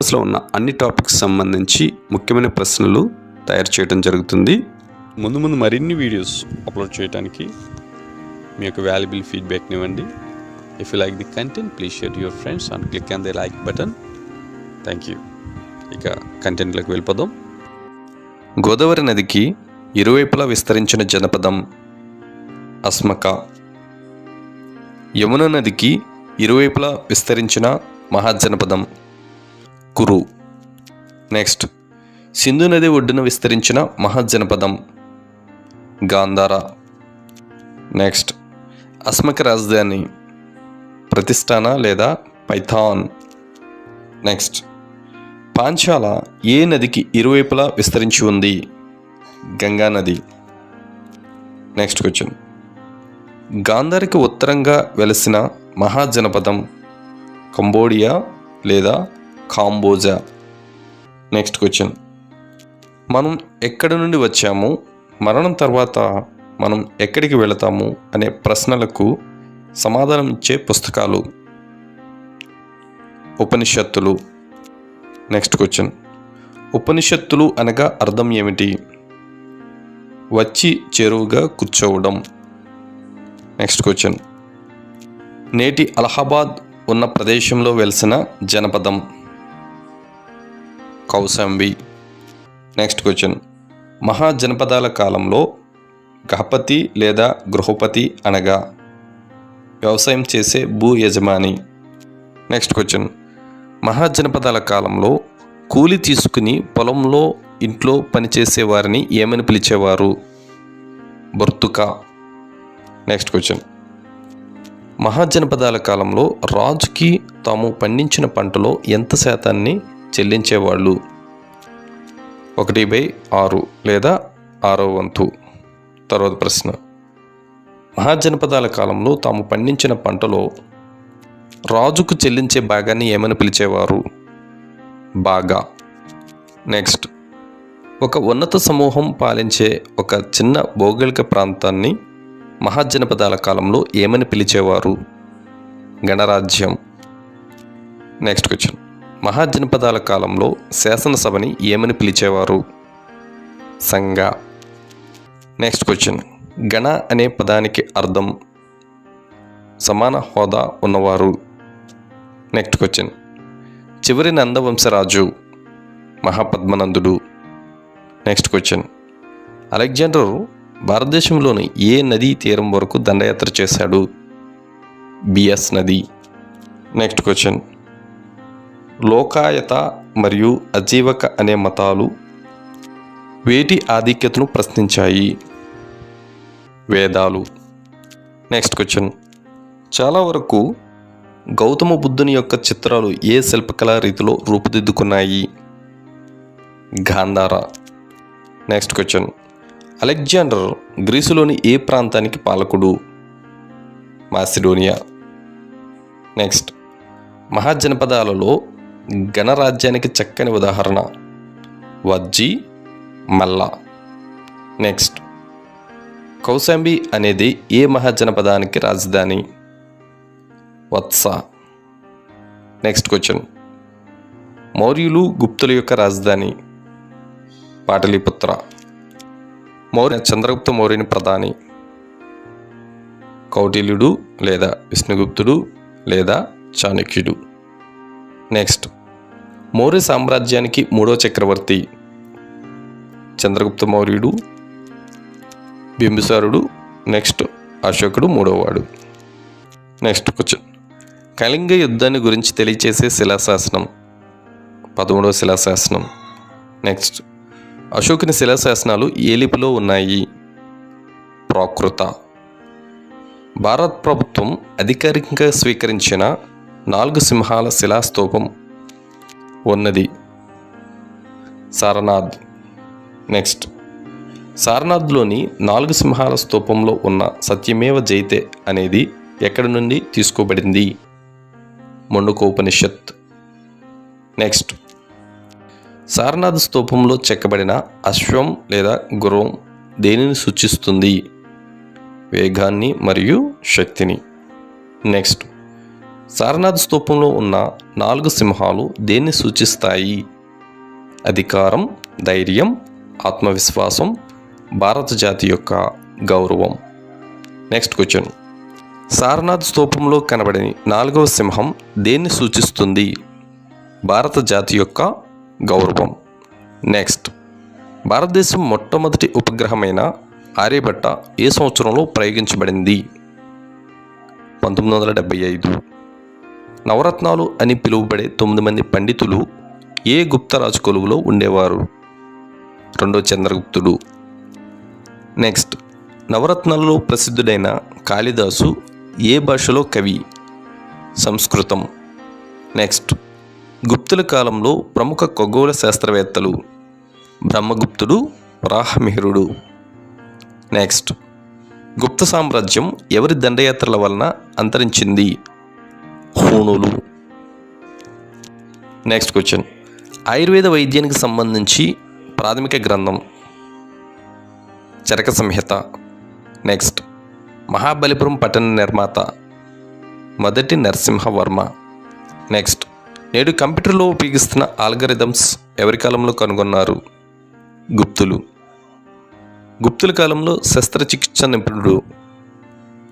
సిలబస్లో ఉన్న అన్ని టాపిక్స్ సంబంధించి ముఖ్యమైన ప్రశ్నలు తయారు చేయడం జరుగుతుంది. ముందు మరిన్ని వీడియోస్ అప్లోడ్ చేయడానికి మీ యొక్క వాల్యుబుల్ ఫీడ్బ్యాక్ని ఇవ్వండి. If you like the content please share your friends and click on the like button. Thank you. ఇక కంటెంట్లోకి వెళ్ళిపోదాం. గోదావరి నదికి ఇరువైపులా విస్తరించిన జనపదం అస్మక. యమున నదికి ఇరువైపులా విస్తరించిన మహాజనపదం కురు. నెక్స్ట్, సింధు నది ఒడ్డున విస్తరించిన మహాజనపదం గాంధార. నెక్స్ట్, అస్మక రాజధాని ప్రతిష్టాన లేదా పైథాన్. నెక్స్ట్, పాంచాల ఏ నదికి ఇరువైపులా విస్తరించి ఉంది? గంగా నది. నెక్స్ట్ క్వశ్చన్, గాంధారికి ఉత్తరంగా వెలసిన మహాజనపదం కంబోడియా లేదా కాంబోజా. నెక్స్ట్ క్వశ్చన్, మనం ఎక్కడి నుండి వచ్చాము, మరణం తర్వాత మనం ఎక్కడికి వెళతాము అనే ప్రశ్నలకు సమాధానం ఇచ్చే పుస్తకాలు ఉపనిషత్తులు. నెక్స్ట్ క్వశ్చన్, ఉపనిషత్తులు అనగా అర్థం ఏమిటి? వచ్చి చెరువుగా కూర్చోవడం. నెక్స్ట్ క్వశ్చన్, నేటి అలహాబాద్ ఉన్న ప్రదేశంలో వెలిసిన జనపదం కౌశాంబి. నెక్స్ట్ క్వశ్చన్, మహాజనపదాల కాలంలో గహపతి లేదా గృహపతి అనగా వ్యవసాయం చేసే భూ యజమాని. నెక్స్ట్ క్వశ్చన్, మహాజనపదాల కాలంలో కూలి తీసుకుని పొలంలో ఇంట్లో పనిచేసే వారిని ఏమని పిలిచేవారు? బొర్తుక. నెక్స్ట్ క్వశ్చన్, మహాజనపదాల కాలంలో రాజుకి తాము పండించిన పంటలో ఎంత శాతాన్ని చెల్లించేవాళ్ళు? 1/6 లేదా 6వ వంతు. తర్వాత ప్రశ్న, మహాజనపదాల కాలంలో తాము పండించిన పంటలో రాజుకు చెల్లించే భాగాన్ని ఏమని పిలిచేవారు? బాగా. నెక్స్ట్, ఒక ఉన్నత సమూహం పాలించే ఒక చిన్న భౌగోళిక ప్రాంతాన్ని మహాజనపదాల కాలంలో ఏమని పిలిచేవారు? గణరాజ్యం. నెక్స్ట్ క్వశ్చన్, మహాజనపదాల కాలంలో శాసనసభని ఏమని పిలిచేవారు? సంఘ. నెక్స్ట్ క్వశ్చన్, గణ అనే పదానికి అర్థం సమాన హోదా ఉన్నవారు. నెక్స్ట్ క్వశ్చన్, చివరి నందవంశరాజు మహాపద్మనందుడు. నెక్స్ట్ క్వశ్చన్, అలెగ్జాండర్ భారతదేశంలోని ఏ నదీ తీరం వరకు దండయాత్ర చేశాడు? బియాస్ నది. నెక్స్ట్ క్వశ్చన్, లోకాయత మరియు అజీవక అనే మతాలు వేటి ఆధిక్యతను ప్రశ్నించాయి? వేదాలు. నెక్స్ట్ క్వశ్చన్, చాలా వరకు గౌతమ బుద్ధుని యొక్క చిత్రాలు ఏ శిల్పకళా రీతిలో రూపుదిద్దుకున్నాయి? గాంధార. నెక్స్ట్ క్వశ్చన్, అలెగ్జాండర్ గ్రీసులోని ఏ ప్రాంతానికి పాలకుడు? మాసిడోనియా. నెక్స్ట్, మహాజనపదాలలో గణరాజ్యానికి చక్కని ఉదాహరణ వజ్జి, మల్ల. నెక్స్ట్, కౌశాంబి అనేది ఏ మహాజనపదానికి రాజధాని? వత్స. నెక్స్ట్ క్వశ్చన్, మౌర్యులు గుప్తుల యొక్క రాజధాని? పాటలీపుత్ర. చంద్రగుప్త మౌర్యుని ప్రధాని? కౌటిల్యుడు లేదా విష్ణుగుప్తుడు లేదా చాణక్యుడు. నెక్స్ట్, మౌర్య సామ్రాజ్యానికి 3వ చక్రవర్తి? చంద్రగుప్త మౌర్యుడు, బింబిసారుడు, నెక్స్ట్ అశోకుడు 3వ వాడు. నెక్స్ట్ క్వశ్చన్, కళింగ యుద్ధాన్ని గురించి తెలియచేసే శిలాశాసనం? 13వ శిలాశాసనం. నెక్స్ట్, అశోకుని శిలాశాసనాలు ఏ లిపిలో ఉన్నాయి? ప్రాకృత. భారత ప్రభుత్వం అధికారికంగా స్వీకరించిన 4 సింహాల శిలాస్తూపం ఉన్నది? సారనాథ్. నెక్స్ట్, సారనాథ్లోని 4 సింహాల స్తూపంలో ఉన్న సత్యమేవ జయతే అనేది ఎక్కడి నుండి తీసుకోబడింది? ముండకోపనిషత్. నెక్స్ట్, సారనాథ్ స్తూపంలో చెక్కబడిన అశ్వం లేదా గుర్రం దేనిని సూచిస్తుంది? వేగాన్ని మరియు శక్తిని. నెక్స్ట్, సారనాథ్ స్తూపంలో ఉన్న 4 సింహాలు దేన్ని సూచిస్తాయి? అధికారం, ధైర్యం, ఆత్మవిశ్వాసం, భారత జాతి యొక్క గౌరవం. Next question. సారనాథ్ స్తూపంలో కనబడని 4వ సింహం దేన్ని సూచిస్తుంది? భారత జాతి యొక్క గౌరవం. నెక్స్ట్. భారతదేశం మొట్టమొదటి ఉపగ్రహమైన ఆర్యభట్ట ఏ సంవత్సరంలో ప్రయోగించబడింది? 1975. నవరత్నాలు అని పిలువబడే 9 మంది పండితులు ఏ గుప్తరాజు కొలువులో ఉండేవారు? 2వ చంద్రగుప్తుడు. నెక్స్ట్. నవరత్నాలలో ప్రసిద్ధుడైన కాళిదాసు ఏ భాషలో కవి? సంస్కృతం. నెక్స్ట్. గుప్తుల కాలంలో ప్రముఖ ఖగోళ శాస్త్రవేత్తలు బ్రహ్మగుప్తుడు, వరాహమిహిరుడు. నెక్స్ట్. గుప్త సామ్రాజ్యం ఎవరి దండయాత్రల వలన అంతరించింది? హూణులు. Next question. ఆయుర్వేద వైద్యానికి సంబంధించి ప్రాథమిక గ్రంథం చరక సంహిత. నెక్స్ట్. మహాబలిపురం పట్టణ నిర్మాత మొదటి నరసింహవర్మ. నెక్స్ట్. నేడు కంప్యూటర్లో ఉపయోగిస్తున్న ఆల్గరిథమ్స్ ఎవరి కాలంలో కనుగొన్నారు? గుప్తులు. గుప్తుల కాలంలో శస్త్రచికిత్స నిపుణుడు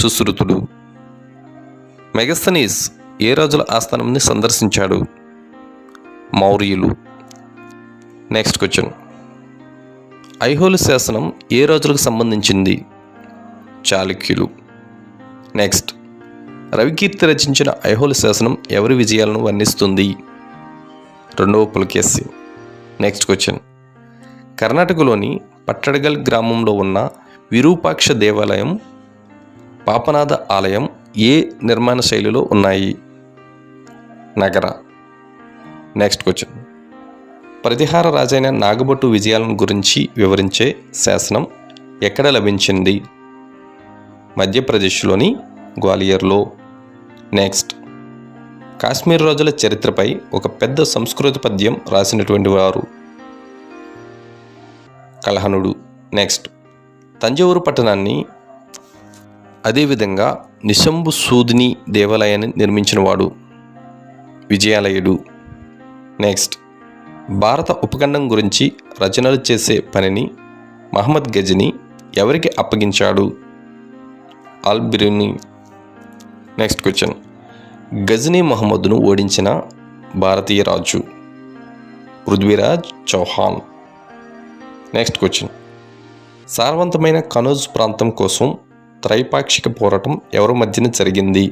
సుశ్రుతుడు. మెగస్తనీస్ ఏ రాజుల ఆస్థానంని సందర్శించాడు? మౌర్యులు. Next question. ఐహోలు శాసనం ఏ రాజులకు సంబంధించింది? చాళుక్యులు. నెక్స్ట్. రవికీర్తి రచించిన ఐహోలు శాసనం ఎవరి విజయాలను వర్ణిస్తుంది? 2వ పులకేశి. Next question. కర్ణాటకలోని పట్టడగల్ గ్రామంలో ఉన్న విరూపాక్ష దేవాలయం, పాపనాథ ఆలయం ఏ నిర్మాణ శైలిలో ఉన్నాయి? నగర. Next question. ప్రతిహార రాజైన నాగభట్టు విజయాలను గురించి వివరించే శాసనం ఎక్కడ లభించింది? మధ్యప్రదేశ్లోని గ్వాలియర్లో. నెక్స్ట్. కాశ్మీర్ రాజుల చరిత్రపై ఒక పెద్ద సంస్కృత పద్యం రాసినటువంటి వారు? కల్హణుడు. నెక్స్ట్. తంజావూరు పట్టణాన్ని అదేవిధంగా నిశంభు సూదిని దేవాలయాన్ని నిర్మించినవాడు? విజయాలయుడు. నెక్స్ట్. భారత ఉపఖండం గురించి రచనలు చేసే పనిని మహమ్మద్ గజని ఎవరికి అప్పగించాడు? ఆల్బిరుని. Next question. గజనీ మహమ్మద్ను ఓడించిన భారతీయ రాజు? పృథ్వీరాజ్ చౌహాన్. Next question. సారవంతమైన కనౌజ్ ప్రాంతం కోసం త్రైపాక్షిక పోరాటం ఎవరి మధ్యన జరిగింది?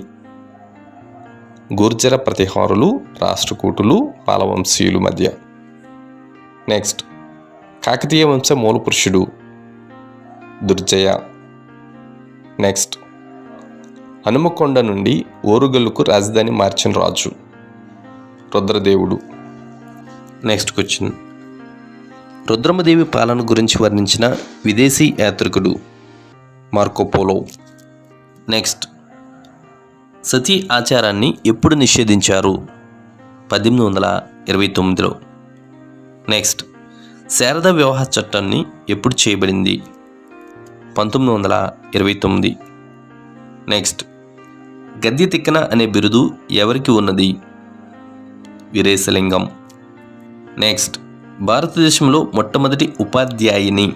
గుర్జర ప్రతిహారులు, రాష్ట్రకూటులు, పాలవంశీయుల మధ్య. నెక్స్ట్. కాకతీయ వంశ మూల పురుషుడు? దుర్జయ. నెక్స్ట్. హనుమకొండ నుండి ఓరుగల్లుకు రాజధాని మార్చిన రాజు? రుద్రదేవుడు. Next question. రుద్రమదేవి పాలన గురించి వర్ణించిన విదేశీ యాత్రికుడు? మార్కోపోలో. నెక్స్ట్. సతీ ఆచారాన్ని ఎప్పుడు నిషేధించారు? 1829లో. నెక్స్ట్. శారదా వివాహ చట్టాన్ని ఎప్పుడు చేయబడింది? 1929. నెక్స్ట్. గద్య తిక్కన అనే బిరుదు ఎవరికి ఉన్నది? వీరేశలింగం. నెక్స్ట్. భారతదేశంలో మొట్టమొదటి ఉపాధ్యాయుని?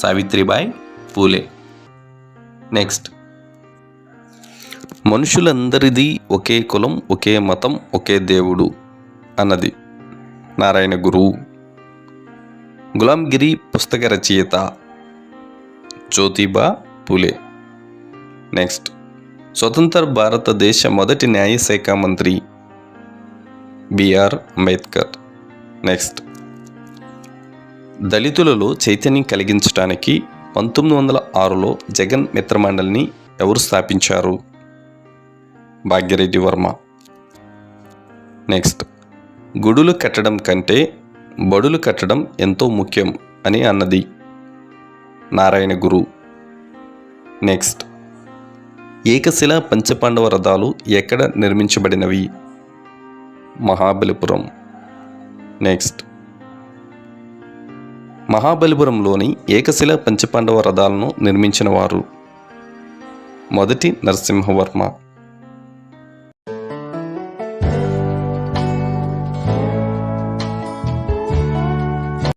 సావిత్రిబాయి పూలే. నెక్స్ట్. మనుషులందరిది ఒకే కులం, ఒకే మతం, ఒకే దేవుడు అన్నది నారాయణ గురువు. గులాంగిరి పుస్తక రచయిత? జ్యోతిబా పూలే. నెక్స్ట్. స్వతంత్ర భారతదేశ మొదటి న్యాయశాఖ మంత్రి? బిఆర్ అంబేద్కర్. నెక్స్ట్. దళితులలో చైతన్యం కలిగించడానికి 1906లో జగన్ మిత్రమండలిని ఎవరు స్థాపించారు? భాగ్యరెడ్డి వర్మ. నెక్స్ట్. గుడులు కట్టడం కంటే బడులు కట్టడం ఎంతో ముఖ్యం అని అన్నది నారాయణ గురు. నెక్స్ట్. ఏకశిల పంచపాండవ రథాలు ఎక్కడ నిర్మించబడినవి? మహాబలిపురం. నెక్స్ట్. మహాబలిపురంలోని ఏకశిల పంచపాండవ రథాలను నిర్మించిన వారు? మొదటి నరసింహవర్మ.